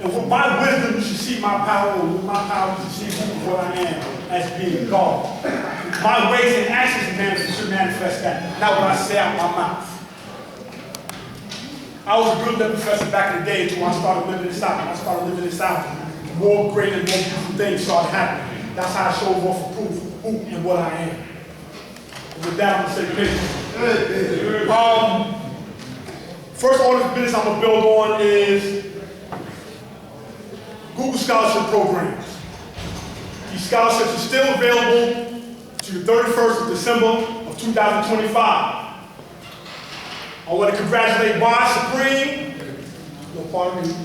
And with my wisdom, you should see my power, and with my power, you should see what I am as being God. My ways and actions should manifest that, not what I say out my mouth. I was a good living professor back in the day until I started living this out. When I started living this out, more great and more beautiful things started happening. That's how I show off for proof who and what I am. And with that, I'm going to say peace. First order of business I'm going to build on is Google Scholarship programs. These scholarships are still available to the 31st of December of 2025. I want to congratulate Boss Supreme, no, pardon me,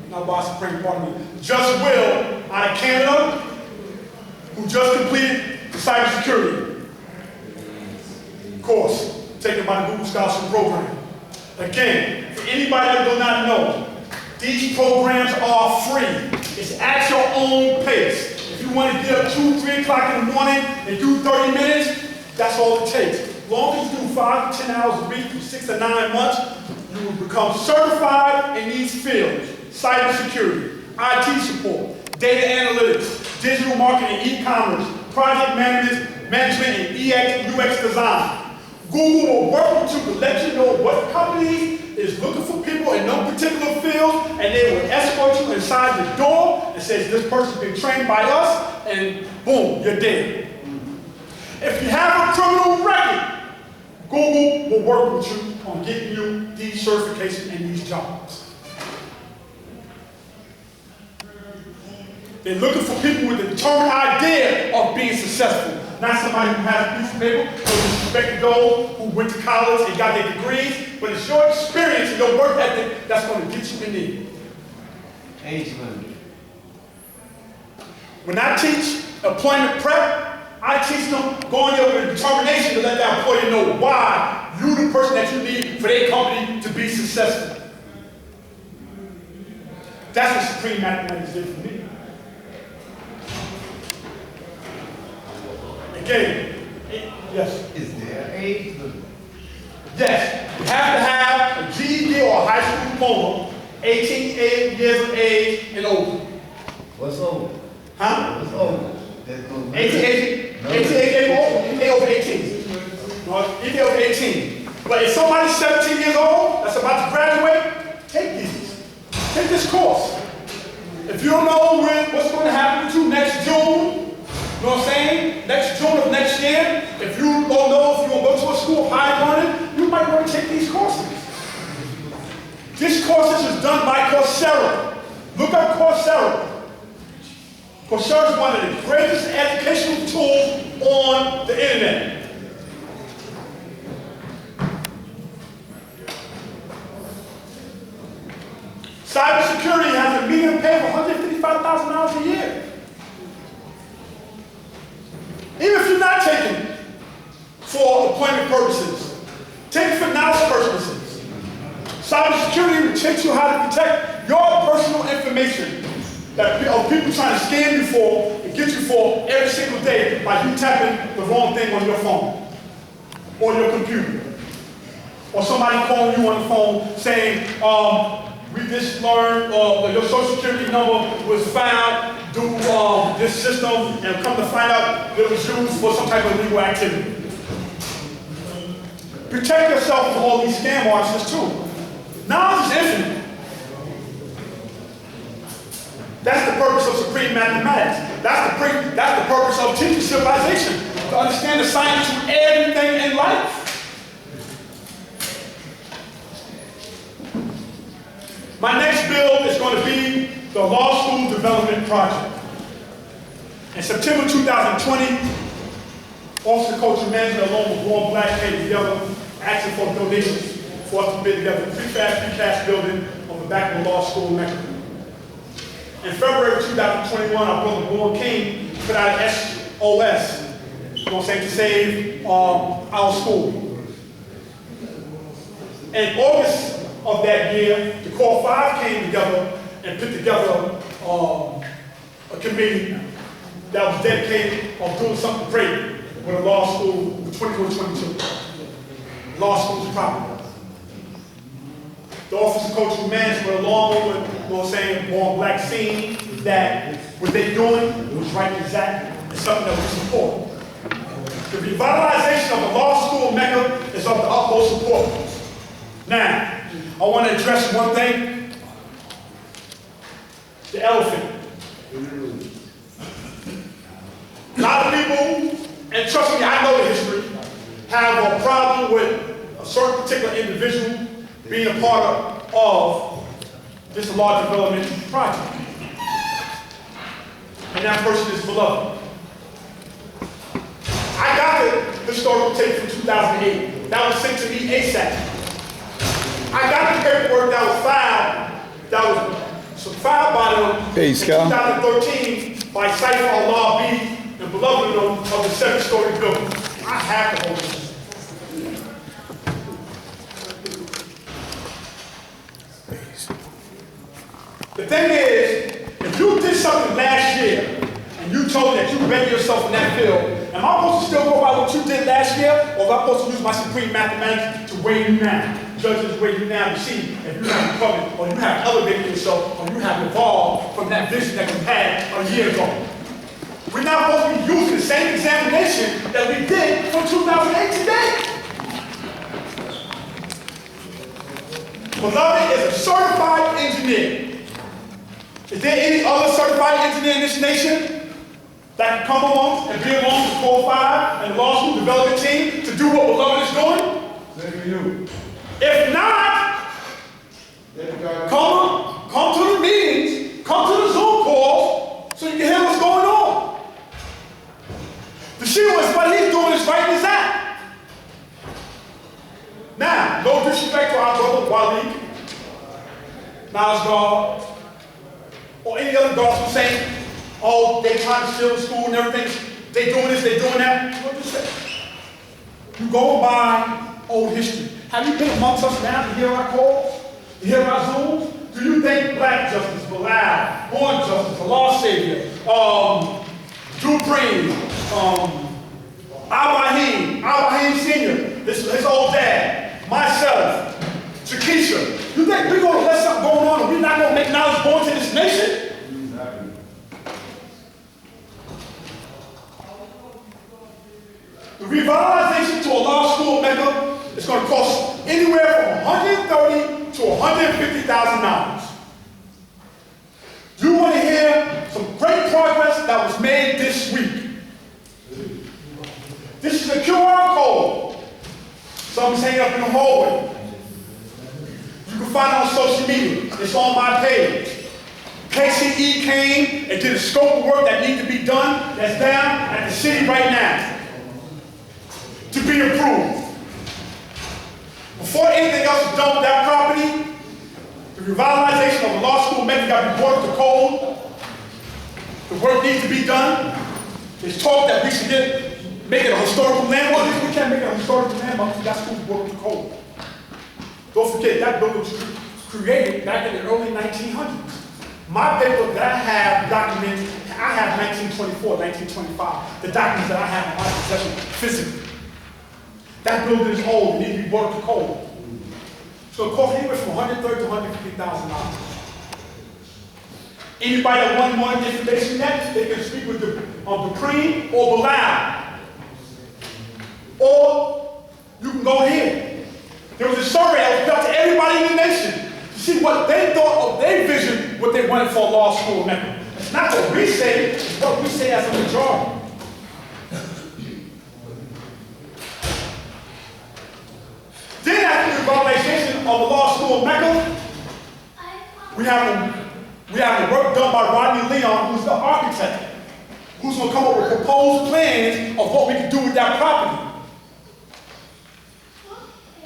not Boss Supreme, pardon me, Just Will out of Canada, who just completed the cybersecurity course taken by the Google Scholarship Program. Again, for anybody that does not know, these programs are free. It's at your own pace. If you want to get up 2, 3 o'clock in the morning and do 30 minutes, that's all it takes. As long as you do 5 to 10 hours a week for 6 to 9 months, you will become certified in these fields: cybersecurity, IT support, data analytics, digital marketing, e-commerce, project management, and UX design. Google will work with you to let you know what company is looking for people in no particular field, and they will escort you inside the door and say, this person's been trained by us, and boom, you're dead. If you have a criminal record, Google will work with you on getting you these certifications and these jobs. They're looking for people with a determined idea of being successful. Not somebody who has a piece of paper, but respect those who went to college and got their degrees, but it's your experience and your work ethic that's going to get you in there. Age limit. When I teach employment prep, I teach them going there with a determination to let that employer know why you're the person that you need for their company to be successful. That's what Supreme Mathematics did for me. Again, yes. Is there age limit? Yes. You have to have a GED or a high school diploma, 18 years of age and older. What's old? Huh? What's old? 18 over 18. No, if they're over 18. But if somebody's 17 years old that's about to graduate, take these. Take this course. If you don't know what's going to happen to you next June, you know what I'm saying? Next June of next year, if you don't know if you're going to go to a school of higher learning, you might want to take these courses. This course is done by Coursera. Look up Coursera. Coursera is one of the greatest educational tools on the internet. Cybersecurity has a median pay of $155,000 a year. Even if you're not taking it for employment purposes, take it for knowledge purposes. Cybersecurity will teach you how to protect your personal information that people trying to scam you for and get you for every single day by you tapping the wrong thing on your phone or your computer. Or somebody calling you on the phone saying, we just learned your social security number was found through this system, and come to find out that it was used for some type of illegal activity. Protect yourself from all these scam artists too. Knowledge is infinite. That's the purpose of Supreme Mathematics. That's the purpose of teaching civilization, to understand the science of everything in life. My next bill is going to be the Law School Development Project. In September 2020, Office of Culture Management, along with Warren Black, came together asking for donations for us to build together a precast building on the back of the law school in Mecca. In February 2021, our brother Warren King put out an SOS, you know what I'm saying, to save our school. In August of that year, the Core 5 came together and put together a committee that was dedicated of doing something great with a law school for 2022. Law school's property. the Office of Cultural Management, along with, you know what I'm saying, Born Black Scene, that what they're doing was right and exact, and something that we support. The revitalization of the law school mecca is of the utmost importance. Now, I want to address one thing, the elephant. A lot of people, and trust me, I know the history, have a problem with a certain particular individual being a part of this large development project. And that person is beloved. I got the historical tape from 2008. That was sent to me ASAP. I got the paperwork that was filed by them in 2013 by Cypher Allah B and beloved of the 7-story building. I have to hold this. The thing is, if you did something last year and you told me that you read yourself in that field, am I supposed to still go by what you did last year, or am I supposed to use my supreme mathematics to weigh you now? Judges weigh you now to see if you have recovered, or you have elevated yourself, or you have evolved from that vision that you had a year ago. We're not supposed to be using the same examination that we did from 2008 today. Beloved is a certified engineer. Is there any other certified engineer in this nation that can come along and be along with 4-5 and the law school development team to do what Beloved is doing? If not, come to the meetings, come to the Zoom calls so you can hear what's going on. The Shia is what he's doing is right as that. Now, no disrespect to our brother Waleed, Nasgar, or any other guards who say, oh, they trying to steal the school and everything. They doing this, they doing that. What do you say? You go by old history. Have you been amongst us now to hear our calls? To hear our Zooms? Do you think Black Justice, Bilal, Born Justice, Allah Savior, Dupree, Al-Rahim Sr., his old dad, myself, Shakisha, you think we're going to let something go on and we're not going to make knowledge born to this nation? The revitalization to a law school mecca is going to cost anywhere from $130,000 to $150,000. You want to hear some great progress that was made this week. This is a QR code. Something's hanging up in the hallway. You can find it on social media. It's on my page. KCE came and did a scope of work that needs to be done that's down at the city right now to be approved. Before anything else is done with that property, the revitalization of the law school mecca got to be brought up to code. The work needs to be done. There's talk that we should make it a historical landmark. We can't make it a historical landmark until that school's brought up to code. Don't forget, that building was created back in the early 1900s. My paper that I have documented, I have 1924, 1925, the documents that I have in my possession physically. That building is old, it needs to be brought up to code. So it costs anywhere from $130,000 to $150,000. Anybody that wants more information on that, they can speak with Dupree or Bilal. Or you can go here. There was a survey that was done to everybody in the nation to see what they thought of their vision, what they wanted for a law school mecca. It's not what we say, it's what we say as a majority. Then after the revitalization of the law school mecca, we have the work done by Rodney Leon, who's the architect, who's going to come up with proposed plans of what we can do with that property.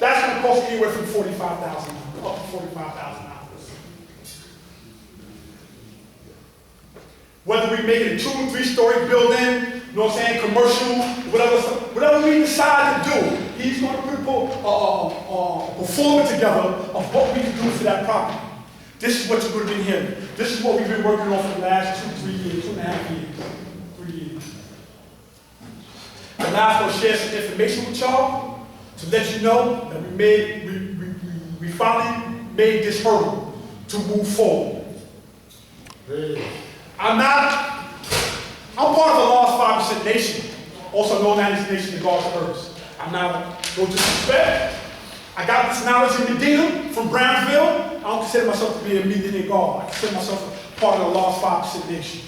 That's going to cost anywhere from $45,000 up to $45,000. Whether we make it a 2- or 3-story building, you know what I'm saying, commercial, whatever we decide to do, he's going to put a performance together of what we can do for that property. This is what you're going to be hearing. This is what we've been working on for the last 2-3 years, 2.5 years, 3 years. And now I'm going to share some information with y'all to let you know that we finally made this hurdle to move forward. I'm part of the lost 5% nation, also known as the nation of God's first. I'm not, no disrespect. I got this knowledge in Medina from Brownsville. I don't consider myself to be a millionaire God. I consider myself part of the lost 5% nation.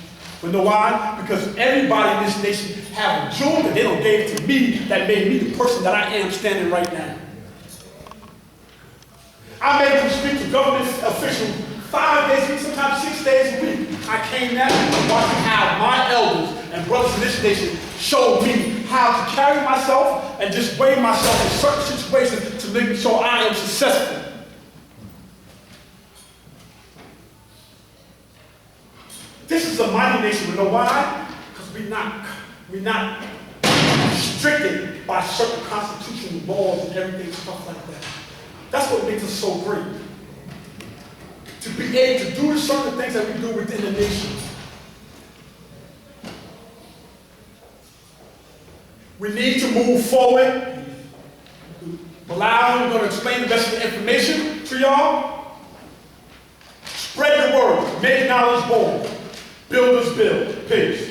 But know why? Because everybody in this nation have a jewel that they don't give to me that made me the person that I am standing right now. I made them speak to government officials 5 days a week, sometimes 6 days a week. I came down and watched how my elders and brothers in this nation showed me how to carry myself and display myself in certain situations to make sure I am successful. This is a mighty nation, but know why? Because we're not restricted by certain constitutional laws and everything, stuff like that. That's what makes us so great. To be able to do certain things that we do within the nation. We need to move forward. I'm going to explain the rest of the information to y'all. Spread the word. Make knowledge born. Builders build. Peace.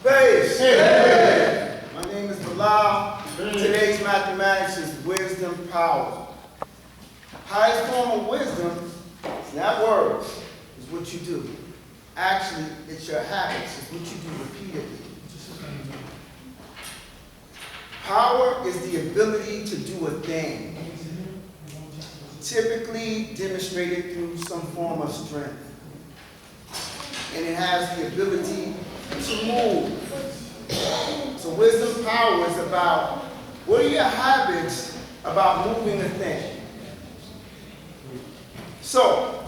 Peace. Hey. My name is Bilal. Today's mathematics is wisdom power. Highest form of wisdom is not words, it's what you do. Actually, it's your habits, it's what you do repeatedly. Power is the ability to do a thing, typically demonstrated through some form of strength. And it has the ability to move. So wisdom power is about, what are your habits about moving a thing? So,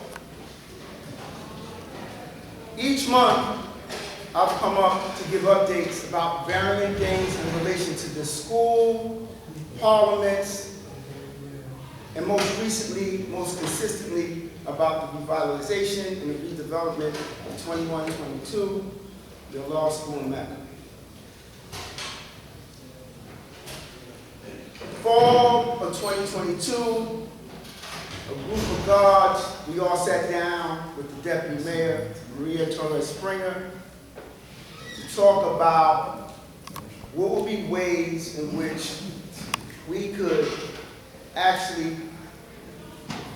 each month, I've come up to give updates about varying things in relation to the school, parliaments, and most recently, most consistently, about the revitalization and the redevelopment of 2122, the law school in Mecca. Fall of 2022, a group of guards, we all sat down with the Deputy Mayor, Maria Torres Springer, to talk about what would be ways in which we could actually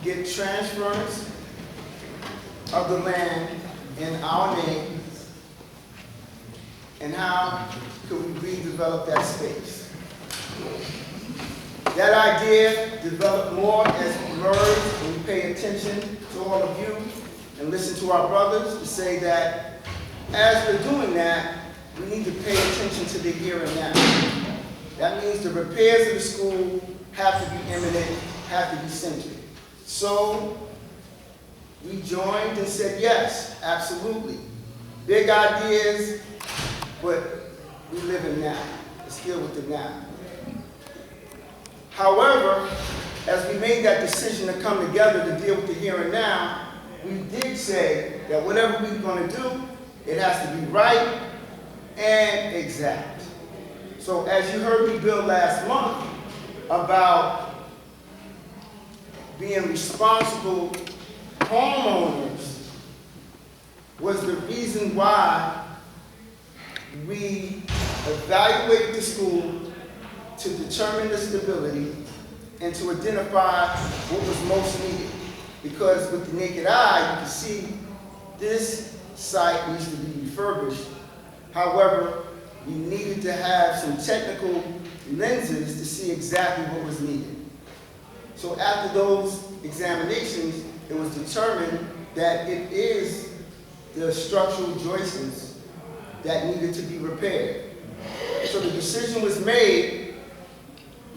get transference of the land in our name, and how could we redevelop that space. That idea developed more as we merged and we pay attention to all of you and listen to our brothers to say that as we're doing that, we need to pay attention to the here and now. That means the repairs of the school have to be imminent, have to be centered. So we joined and said, yes, absolutely. Big ideas, but we live in now. Let's deal with the now. However, as we made that decision to come together to deal with the here and now, we did say that whatever we're going to do, it has to be right and exact. So as you heard me build last month about being responsible homeowners was the reason why we evaluated the school to determine the stability and to identify what was most needed. Because with the naked eye, you can see this site needs to be refurbished. However, we needed to have some technical lenses to see exactly what was needed. So after those examinations, it was determined that it is the structural joists that needed to be repaired. So the decision was made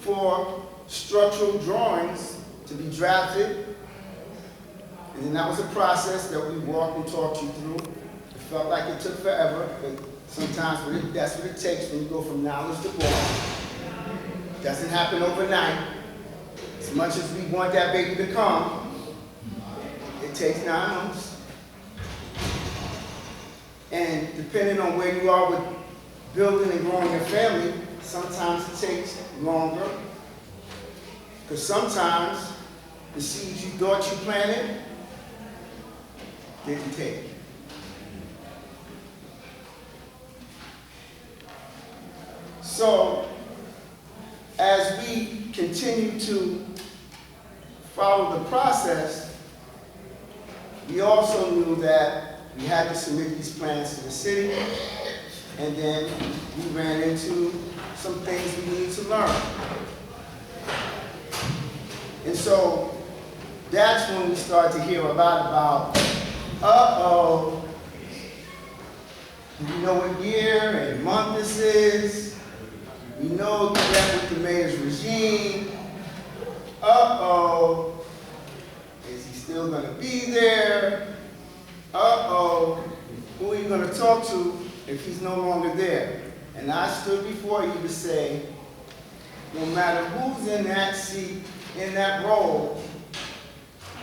for structural drawings to be drafted, and then that was a process that we walked and talked you through. It felt like it took forever, but sometimes that's what it takes when you go from knowledge to born. It doesn't happen overnight. As much as we want that baby to come, it takes 9 months. And depending on where you are with building and growing your family, sometimes it takes longer. Because sometimes the seeds you thought you planted didn't take. So, as we continue to follow the process, we also knew that we had to submit these plans to the city, and then we ran into some things we needed to learn. And so that's when we started to hear a lot about, uh-oh, do we know what year and month this is? We know that with the mayor's regime. Uh-oh, is he still gonna be there? Uh-oh, who are you gonna talk to if he's no longer there? And I stood before you to say, no matter who's in that seat, in that role,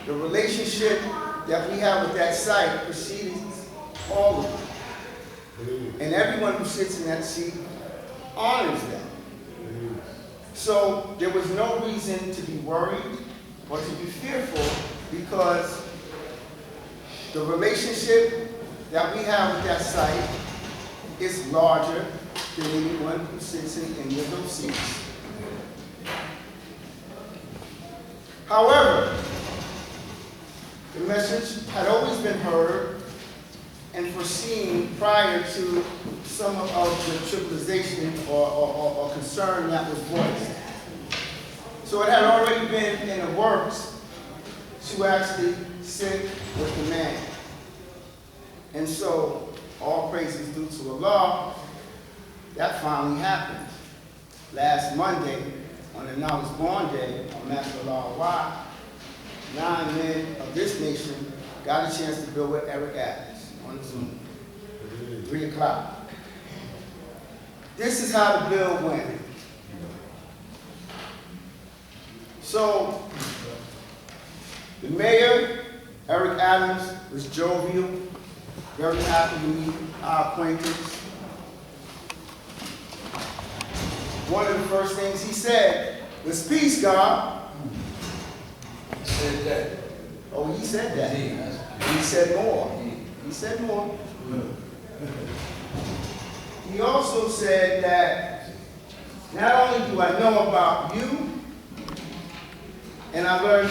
the relationship that we have with that site precedes all of them. And everyone who sits in that seat honors them. So there was no reason to be worried or to be fearful, because the relationship that we have with that site is larger than anyone who sits in any of those seats. However, the message had always been heard and foreseen prior to some of the trivialization or concern that was voiced. So it had already been in the works to actually sit with the man. And so, all praise is due to Allah, that finally happened. Last Monday, on the Now I Was Born Day, on Mashallah Why, 9 men of this nation got a chance to build with Eric Adams on Zoom, 3 o'clock. This is how the bill went. So, the mayor, Eric Adams, was jovial, very happy to meet our acquaintance. One of the first things he said was, "Peace, God." He said that. Oh, he said that. He said more. He said more. He also said that not only do I know about you, and I learned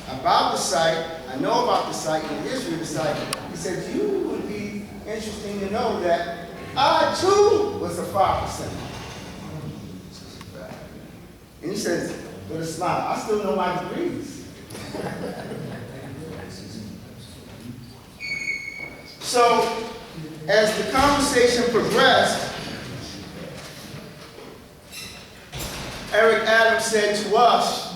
about the site, I know about the site and the history of the site, he said, you would be interesting to know that I too was a 5%. And he says, with a smile, I still know my degrees. So, as the conversation progressed, Eric Adams said to us,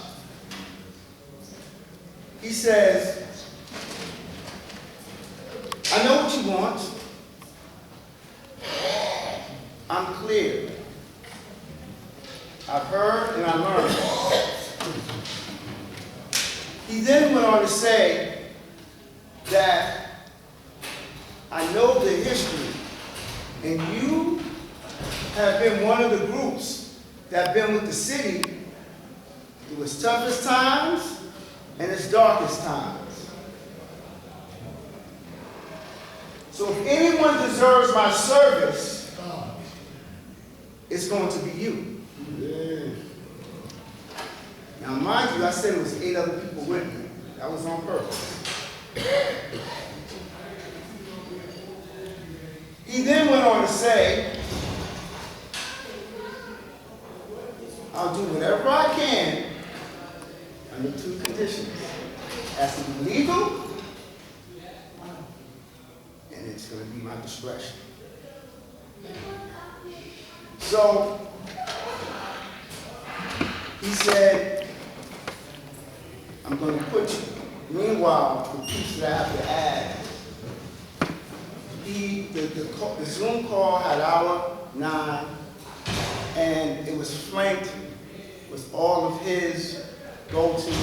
he says, I know what you want. I'm clear. I've heard and I learned. He then went on to say that I know the history, and you have been one of the groups that have been with the city through its toughest times and its darkest times. So if anyone deserves my service, it's going to be you. Now, mind you, I said it was 8 other people with me. That was on purpose. He then went on to say, I'll do whatever I can under 2 conditions. It has to be legal, and it's going to be my discretion. So, he said, I'm going to put you. Meanwhile, the piece that I have to add, the Zoom call had hour 9, and it was flanked with all of his go-to.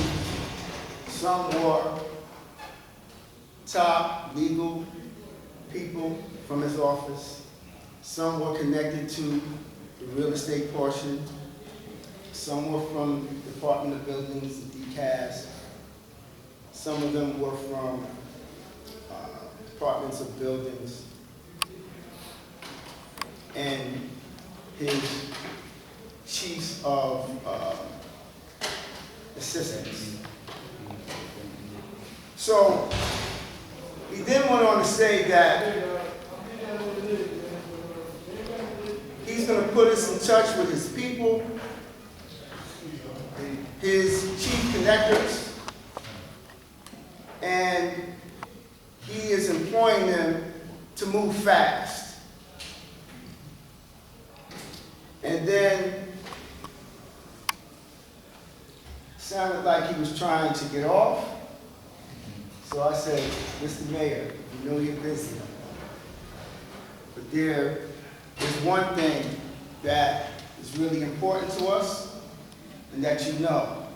Some were top legal people from his office. Some were connected to the real estate portion. Some were from the Department of Buildings, the DCAS. Some of them were from apartments of buildings. And his chiefs of assistants. So he then went on to say that he's going to put us in touch with his people, his chief connectors, and he is employing them to move fast. And then sounded like he was trying to get off. So I said, Mr. Mayor, you know you're busy. But there is one thing that is really important to us, and that you know,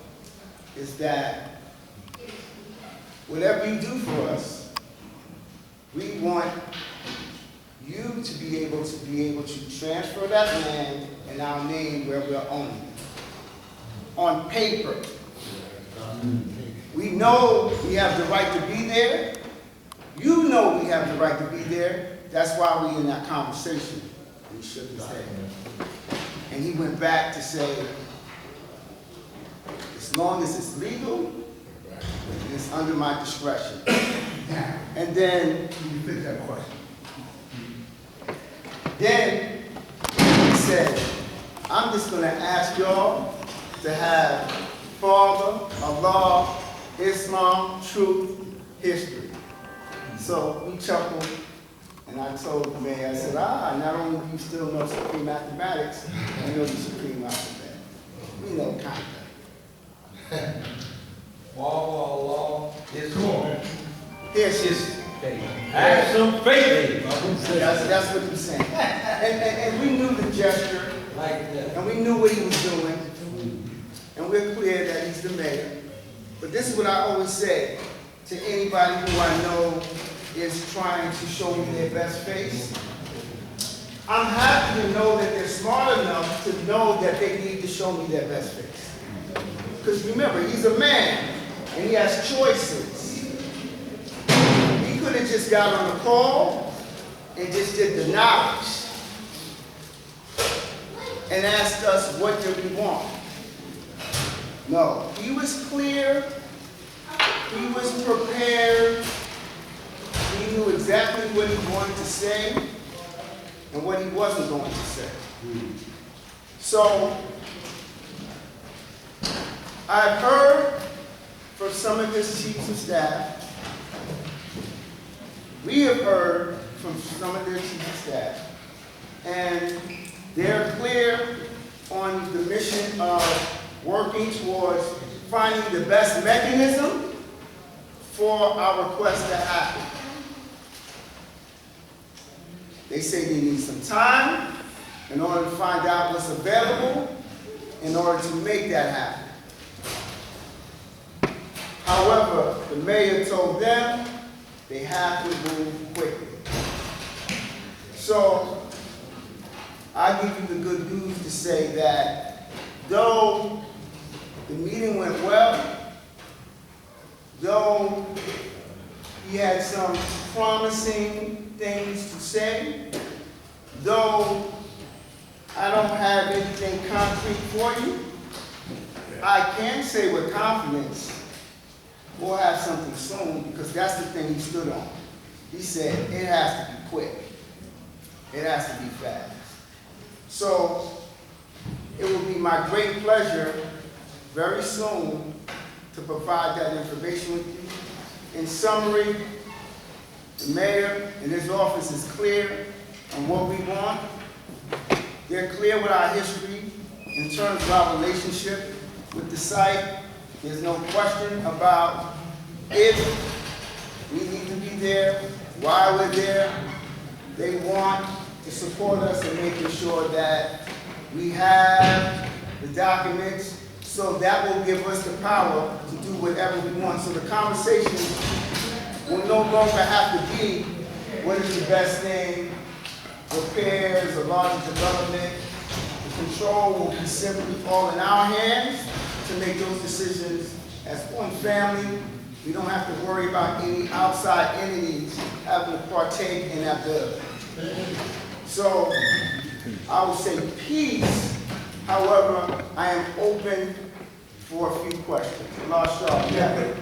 is that whatever you do for us, we want you to be able to transfer that land in our name where we're owning it. On paper. We know we have the right to be there. You know we have the right to be there. That's why we're in that conversation. And he shook his head. And he went back to say, as long as it's legal, it's under my discretion. And then you fit that question. Then he said, I'm just going to ask y'all to have Father, Allah, Islam, truth, history. So we chuckled, and I told the mayor, I said, not only do you still know supreme mathematics, you know the supreme alphabet. We know content. Allah, Islam. Here's history. Have some faith. That's what he was saying. And we knew the gesture, Like that. and we knew what he was doing, and we're clear that he's the mayor. But this is what I always say to anybody who I know is trying to show me their best face. I'm happy to know that they're smart enough to know that they need to show me their best face. Because remember, he's a man, and he has choices. He could have just got on the call and just did the knowledge and asked us what did we want. No, he was clear, he was prepared, he knew exactly what he wanted to say and what he wasn't going to say. So, I've heard from some of his chiefs of staff, we have heard from some of their chiefs of staff, and they're clear on the mission of working towards finding the best mechanism for our request to happen. They say they need some time in order to find out what's available in order to make that happen. However, the mayor told them they have to move quickly. So, I give you the good news to say that though the meeting went well, though he had some promising things to say, though I don't have anything concrete for you, I can say with confidence, we'll have something soon, because that's the thing he stood on. He said, it has to be quick. It has to be fast. So, it will be my great pleasure very soon to provide that information with you. In summary, the mayor and his office is clear on what we want. They're clear with our history in terms of our relationship with the site. There's no question about if we need to be there, why we're there. They want to support us in making sure that we have the documents, so that will give us the power to do whatever we want. So the conversation will no longer have to be what is the best thing, repairs, or larger development. The control will be simply all in our hands to make those decisions as one family We don't have to worry about any outside entities having to partake in that bill. So I would say peace. However, I am open for a few questions. Last shot. Yeah, but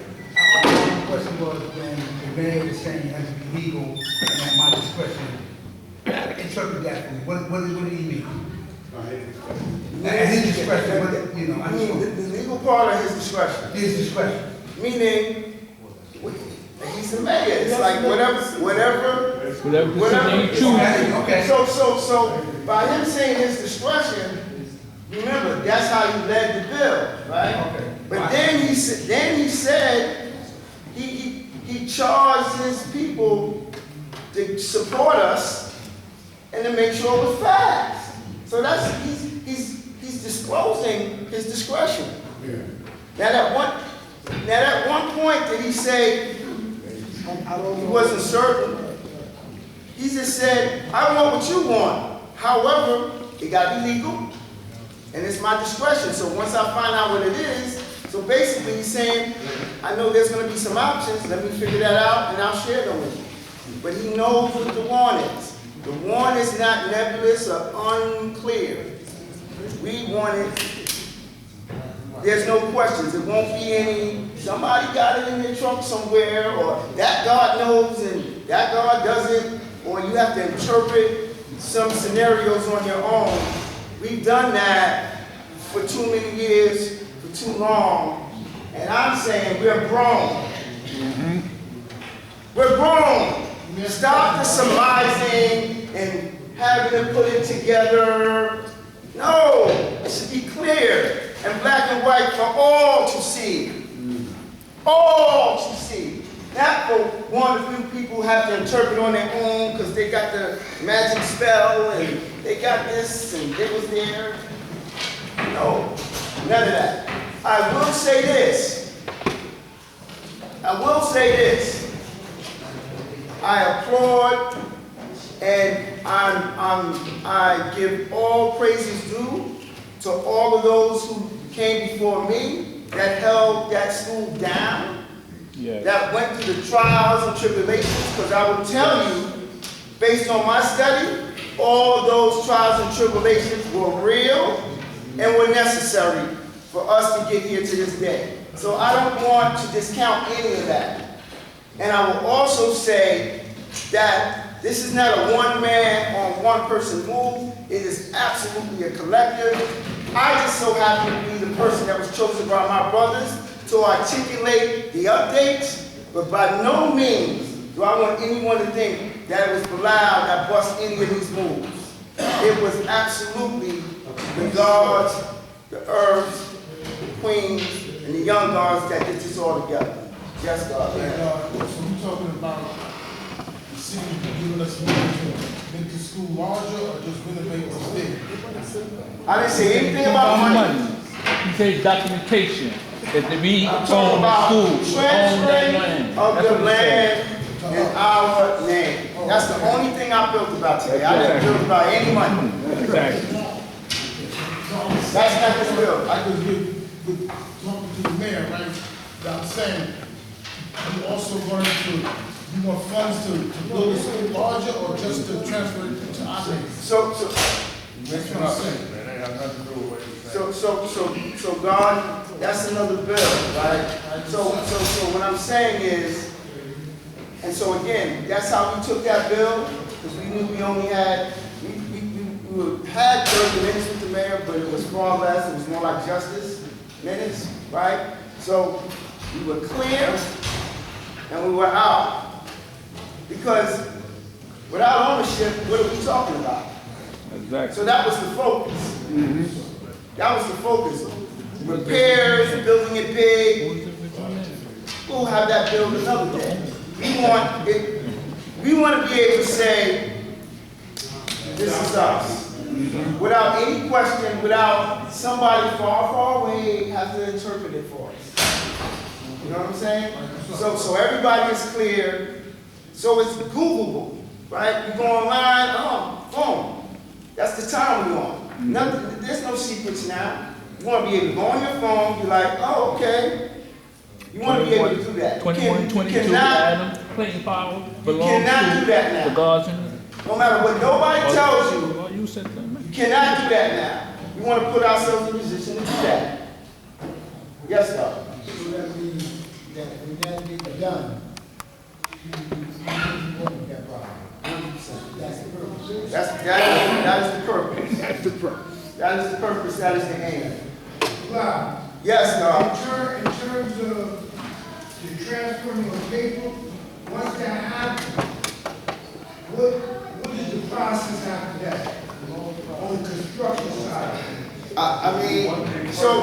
my question was when the mayor was saying it has to be legal and at my discretion. Interpret that for me. What did he mean? At his discretion, what, you know, I just want The legal part of his discretion. his discretion. Meaning, he's the mayor. It's like whatever decision you choose. Okay. So by him saying his discretion, remember, that's how he led the bill, right? Okay. But then he said he charged his people to support us and to make sure it was fast. So that's he's disclosing his discretion. Yeah. Now at one point did he say he wasn't certain? He just said, I want what you want. However, it got to be legal, and it's my discretion. So once I find out what it is, so basically he's saying, I know there's going to be some options. Let me figure that out, and I'll share them with you. But he knows what the one is. The one is not nebulous or unclear. We want it. There's no questions. It won't be any, somebody got it in their trunk somewhere, or that God knows and that God doesn't, or you have to interpret some scenarios on your own. We've done that for too many years, for too long, and I'm saying we're grown. We're grown. Stop the surmising and having to put it together. No, it should be clear and black and white for all to see. All to see. Not for one or few people who have to interpret on their own because they got the magic spell and they got this and they was there. No, none of that. I will say this. I applaud and I give all praises due to all of those who came before me that held that school down, that went through the trials and tribulations, because I will tell you, based on my study, all those trials and tribulations were real and were necessary for us to get here to this day. So I don't want to discount any of that. And I will also say that this is not a one-man or one-person move. It is absolutely a collective. I just so happen to be the person that was chosen by my brothers to articulate the updates, but by no means do I want anyone to think that it was Bilal that bust any of these moves. It was absolutely the gods, the herbs, the queens, and the young gods that did this all together. Yes, God. So you talking about the city giving us money to make the school larger or just renovate what's there? I didn't say anything about money. You say documentation that they be I'm on talking the about school, on that transferring land. of That's the what it says. land in our name. That's the only thing I built about today. I didn't build about any money. Exactly. That's not this bill. I could with talking to the mayor, right? That I'm saying, you also going to, you want funds to build the school larger or just to transfer it to our name? So That's what I'm saying. So God, that's another bill, right? So what I'm saying is, and so again, that's how we took that bill, because we knew we only had, we had 30 minutes with the mayor, but it was far less, it was more like justice minutes, right? So we were clear and we were out. Because without ownership, what are we talking about? Exactly. So that was the focus. That was the focus. Repairs, building it big. We'll have that built another day. We want to be able to say, this is us. Without any question, without somebody far, far away have to interpret it for us. You know what I'm saying? So everybody is clear. So it's Googleable, right? You go online, phone. That's the time we're on. Nothing, there's no secrets now. You want to be able to go on your phone, be like, oh, okay. You want to be able to do that. You 2122 cannot, Adam, clean power you belongs cannot do to that the now. guardian. No matter what nobody tells you, Oh, you said that, man. you cannot do that now. We want to put ourselves in a position to do that. Yes, sir. So that means that when that gets done, you want that problem. 100%. That's the purpose. That is the purpose. That's the purpose. That is the purpose, that is the aim. Wow. Yes, sir. In terms of the transferring of paper, once that happens, what is the process after that? On the construction side? I mean, so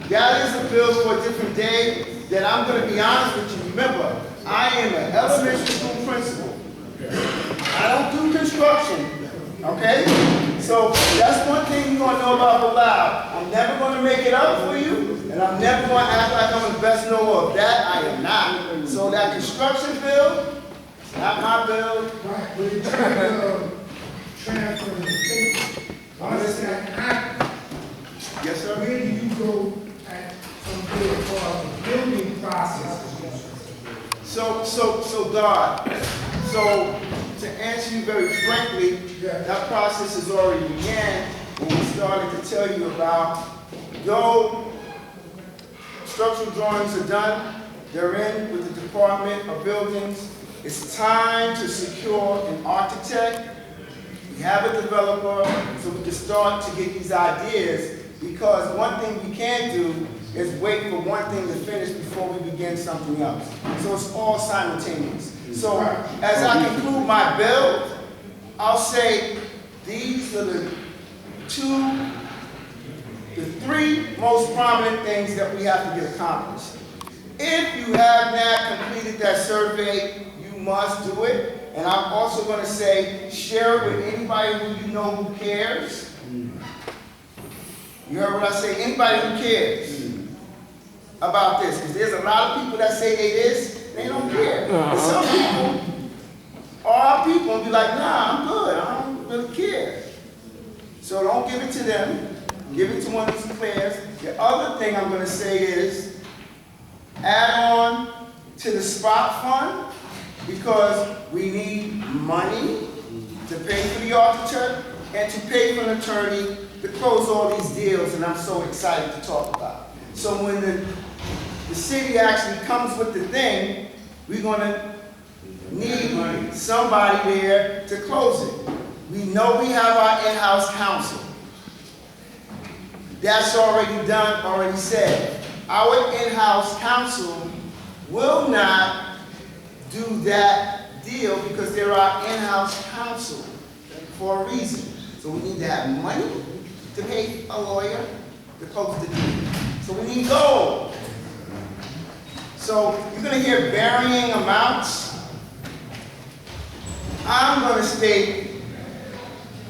that is a bill for a different day that I'm gonna be honest with you. Remember, I am an elementary school principal. I don't do construction, okay? So that's one thing you're gonna know about Bilal. I'm never gonna make it up for you, and I'm never gonna act like I'm the best knower of that. I am not. So that construction bill, it's not my bill. Right, but in terms of transferring the paper, once that happens, Yes, sir. where do you go from there as far as the building process is concerned? So to answer you very frankly, Yeah. that process has already began when we started to tell you about, though structural drawings are done, they're in with the Department of Buildings. It's time to secure an architect. We have a developer, so we can start to get these ideas, because one thing we can't do is wait for one thing to finish before we begin something else. So it's all simultaneous. So as I conclude my build, I'll say these are the three most prominent things that we have to get accomplished. If you have not completed that survey, you must do it. And I'm also going to say, share it with anybody who you know who cares. You heard what I say? Anybody who cares about this. Because there's a lot of people that say they this, they don't care. And some people are people and be like, nah, I'm good. I don't really care. So don't give it to them. Give it to one of these players. The other thing I'm going to say is, add on to the spot fund, because we need money to pay for the architect and to pay for an attorney to close all these deals, and I'm so excited to talk about. So when the city actually comes with the thing, we're gonna need somebody there to close it. We know we have our in-house counsel. That's already done, already said. Our in-house counsel will not do that deal because they're our in-house counsel for a reason. So we need to have money to pay a lawyer to close the deal. So we need gold. So you're going to hear varying amounts. I'm going to state,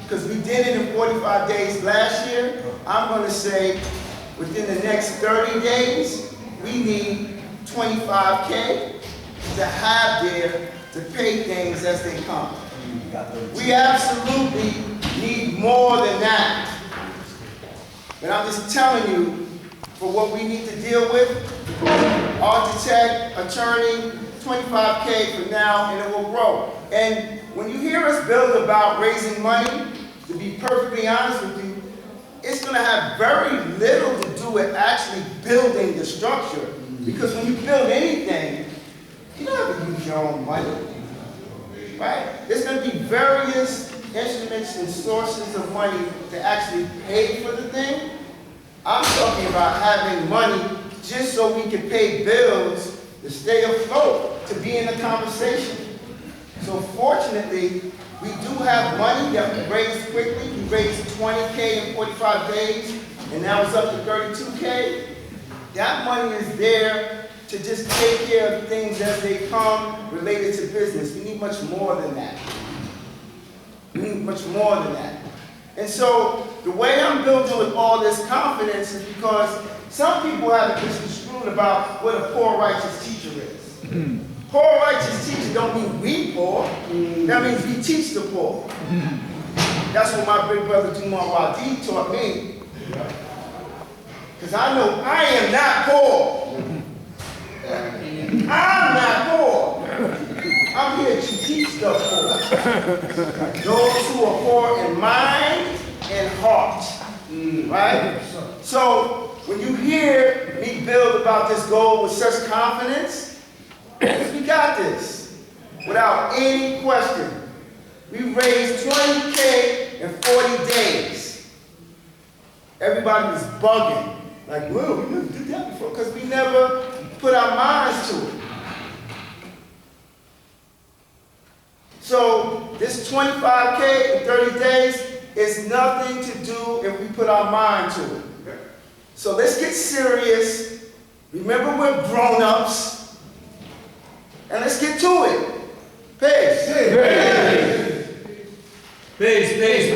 because we did it in 45 days last year, I'm going to say within the next 30 days, we need 25K to have there to pay things as they come. We absolutely need more than that. But I'm just telling you, for what we need to deal with, architect, attorney, 25K for now, and it will grow. And when you hear us build about raising money, to be perfectly honest with you, it's going to have very little to do with actually building the structure. Because when you build anything, you don't have to use your own money, right? There's going to be various instruments and sources of money to actually pay for the thing. I'm talking about having money just so we can pay bills to stay afloat, to be in the conversation. So fortunately, we do have money that we raised quickly. We raised 20K in 45 days, and now it's up to 32K. That money is there to just take care of things as they come related to business. We need much more than that. We need much more than that. And so the way I'm building with all this confidence is because some people have it misconstrued about what a poor righteous teacher is. Poor righteous teacher don't mean we poor. That means we teach the poor. That's what my big brother Jumar Wadi taught me. Because I know I am not poor. I'm not poor. I'm here to teach the poor. Those who are poor in mind and heart. Right? So, when you hear me build about this goal with such confidence, we got this. Without any question. We raised $20K in 40 days. Everybody was bugging. Like, whoa, we never did that before, because we never put our minds to it. So this 25K in 30 days is nothing to do if we put our mind to it. So let's get serious. Remember, we're grown-ups. And let's get to it. Peace. Peace.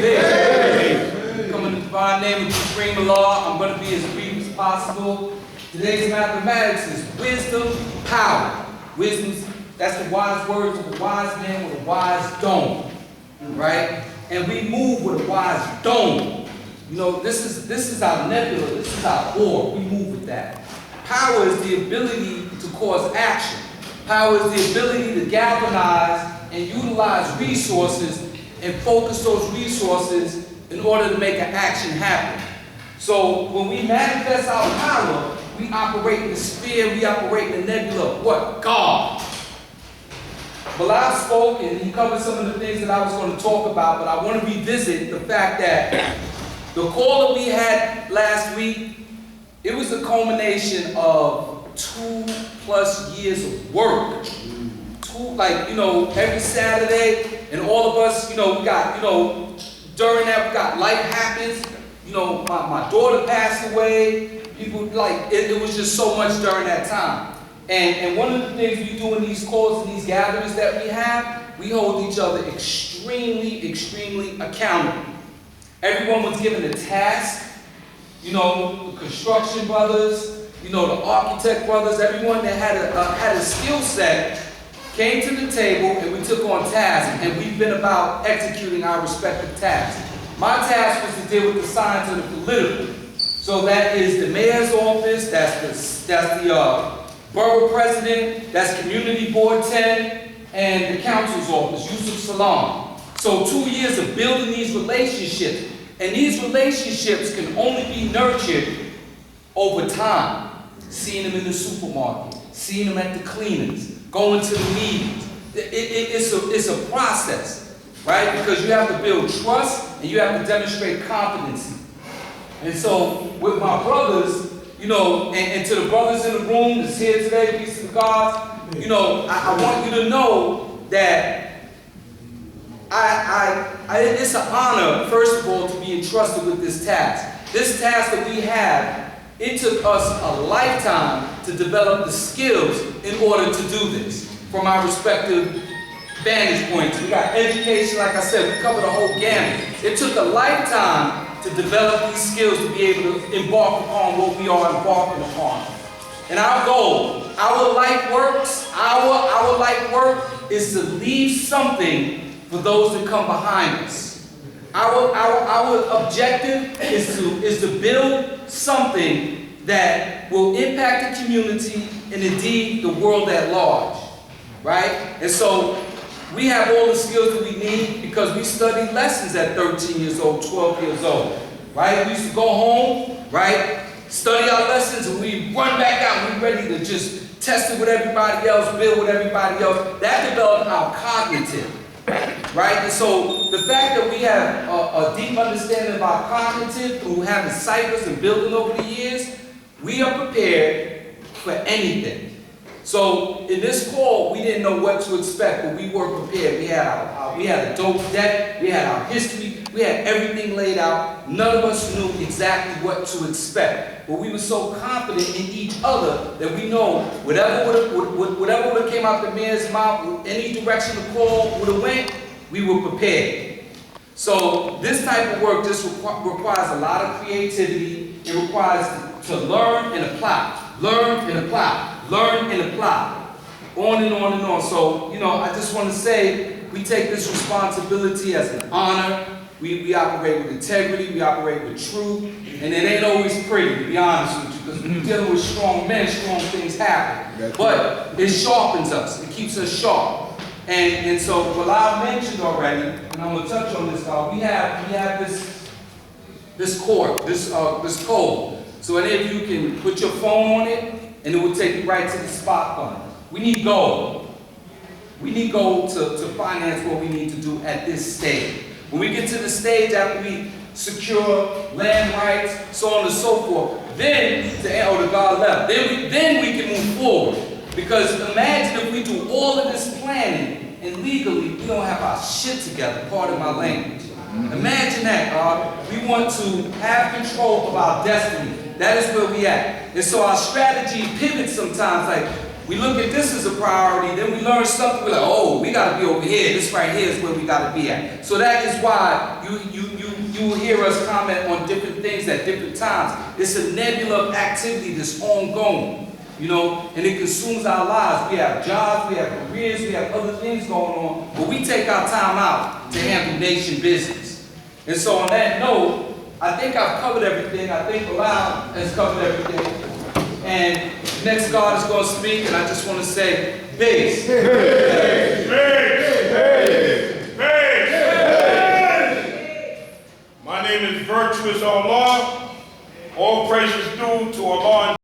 Come in the divine name of the supreme law. I'm going to be as brief as possible. Today's mathematics is wisdom, power. Wisdom's, that's the wise words of a wise man with a wise dome. Right? And we move with a wise dome. You know, this is our nebula, this is our orb. We move with that. Power is the ability to cause action. Power is the ability to galvanize and utilize resources and focus those resources in order to make an action happen. So when we manifest our power, we operate in the sphere, we operate in the nebula of what? God. Bilal spoke and he covered some of the things that I was going to talk about, but I want to revisit the fact that the call that we had last week, it was a culmination of 2+ years of work. Every Saturday, and all of us, we got, during that, we got life happens. My daughter passed away. People, it was just so much during that time. And one of the things we do in these calls and these gatherings that we have, we hold each other extremely, extremely accountable. Everyone was given a task. The construction brothers, the architect brothers, everyone that had a skill set came to the table and we took on tasks, and we've been about executing our respective tasks. My task was to deal with the science of the political. So that is the mayor's office, that's the borough president, that's community board 10, and the council's office, Yusuf Salam. So 2 years of building these relationships, and these relationships can only be nurtured over time. Seeing them in the supermarket, seeing them at the cleaners, going to the meetings. It's a process, right? Because you have to build trust and you have to demonstrate competency. And so with my brothers, and to the brothers in the room that's here today, peace of God, I want you to know that it's an honor, first of all, to be entrusted with this task. This task that we have, it took us a lifetime to develop the skills in order to do this from our respective vantage points. We got education, like I said, we covered the whole gamut. It took a lifetime to develop these skills to be able to embark upon what we are embarking upon. And our goal, our life work is to leave something for those that come behind us. Our objective is to build something that will impact the community and indeed the world at large, right? And so we have all the skills that we need because we studied lessons at 13 years old, 12 years old, right? We used to go home, right? Study our lessons and we run back out and we're ready to just test it with everybody else, build with everybody else. That developed our cognitive. Right? And so the fact that we have a deep understanding of our cognitive through having ciphers and building over the years, we are prepared for anything. So in this call, we didn't know what to expect, but we were prepared. We had a dope deck, we had our history, we had everything laid out. None of us knew exactly what to expect, but we were so confident in each other that we know whatever would have came out the mayor's mouth, any direction the call would have went, we were prepared. So this type of work just requires a lot of creativity. It requires to learn and apply, learn and apply. Learn and apply, on and on and on. So, I just want to say we take this responsibility as an honor, We operate with integrity, we operate with truth, and it ain't always pretty, to be honest with you, because when you're dealing with strong men, strong things happen. But it sharpens us, it keeps us sharp. And so what I mentioned already, and I'm gonna touch on this, we have this cord, this code. So any of you can put your phone on it, and it will take you right to the spot fund. We need gold. We need gold to finance what we need to do at this stage. When we get to the stage after we secure land rights, so on and so forth, then, or the God left, then we can move forward. Because imagine if we do all of this planning and legally we don't have our shit together, pardon my language. Imagine that, God. We want to have control of our destiny. That is where we at. And so our strategy pivots sometimes, like, we look at this as a priority, then we learn something, we're like, oh, we gotta be over here. This right here is where we gotta be at. So that is why you will hear us comment on different things at different times. It's a nebula of activity that's ongoing, you know, and it consumes our lives. We have jobs, we have careers, we have other things going on, but we take our time out to handle nation business. And so on that note, I think I've covered everything. I think Bilal has covered everything. And next God is going to speak, and I just want to say, base. My name is Virtuous Allah. All praises due to Allah.